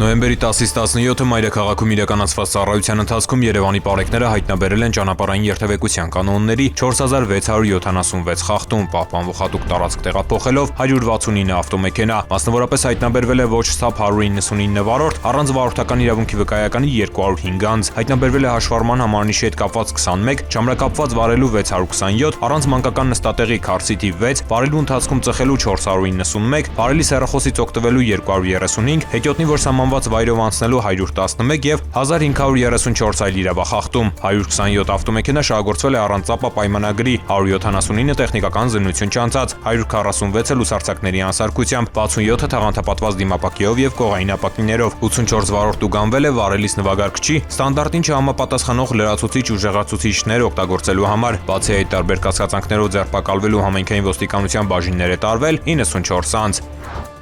Նոյեմբերի 10-ից 17-ը մայրաքաղաքում իրականացված ծառայության ընթացքում Երևանի պարեկները հայտնաբերել են ճանապարհային երթևեկության կանոնների 4676 խախտում, պահպանվող հատուկ տարածք տեղափոխելով 169 ավտոմեքենա, մասնավորապես հայտնաբերվել է ոչ սթափ 199 վարորդ, առանց վարորդական իրավունքի վկայականի 205 անձ, հայտնաբերվել է հաշվառման համարանիշի հետ կապված 21, չամրակապված վարելու 627, առանց մանկական նստատեղի քարսի թիվ 6, վարելու ընթացքում ծխելու 491, վարելի սեռախոսից օգտվելու 235, հետիոտնի որ սահմանված վայրով անցնելու 111 եւ 1534 այլ իրավախախտում, 127 ավտոմեքենա շահագործվել է առանց ԱՊԱ պայմանագրի, 179 տեխնիկական զննություն չանցած, 146-ը լուսարձակների անսարքությամբ, 67-ը թաղանթապատված դիմապակիով եւ կողային ապակիներով, 84 վարորդ ուղղանվել է վարելիս նվագարկչի ստանդարտին չհամապատասխանող լրացուցիչ ուժեղացուցիչներ օգտագործելու համար, բացի այդ տարբեր կասկածանքներով ձերբակալվելու համայնքային ոստիկանության բաժիններ է տարվել 94 անձ։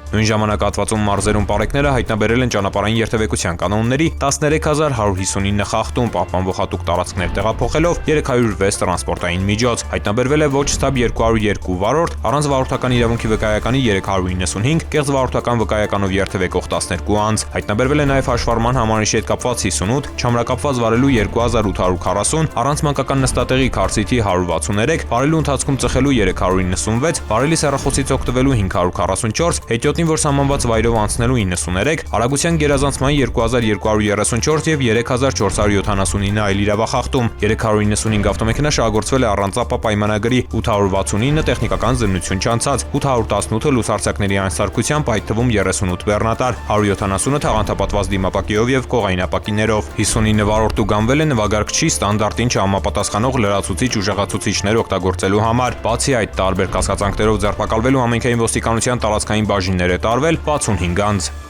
Նույն ժամանակահատվածում մարզերում պարեկները հայտնաբերել են ճանապարհային երթևեկության կանոնների 13159 խախտում, պահպանվող հատուկ տարածքներ տեղափոխելով 306 տրանսպորտային միջոց, հայտնաբերվել է ոչ սթափ 202 վարորդ, առանց վարորդական իրավունքի վկայականի 395, կեղծ վարորդական վկայականով երթևեկող 12 անձ, հայտնաբերվել է նաև հաշվառման համարանիշի հետ կապված 58, չամրակապված վարելու 2840, առանց մանկական նստատեղի քարսիթի 163, վարելու ընթացքում ծխելու 396, վարելի սեռախոսից օգտվելու 544, հետիոտ որ սահմանված վայրով անցնելու 93, արագության գերազանցման 2234 եւ 3479 այլ իրավախախտում, 395 ավտոմեքենա շահագործվել է առանց ԱՊԱ պայմանագրի, 869 տեխնիկական զննություն չանցած, 818-ը լուսարձակների անսարքությամբ, այդ թվում 38 բեռնատար, 170-ը թաղանթապատված դիմապակիով եւ կողային ապակիներով, 59 վարորդ ուղղանվել է նվագարկչի ստանդարտին չհամապատասխանող լրացուցիչ ուժեղացուցիչներ օգտագործելու համար, բացի այդ տարբեր կասկածանքներով ձերբակալվելու համայնքային ոստիկանության տարածքային բաժիններ է տարվել 65 անձ։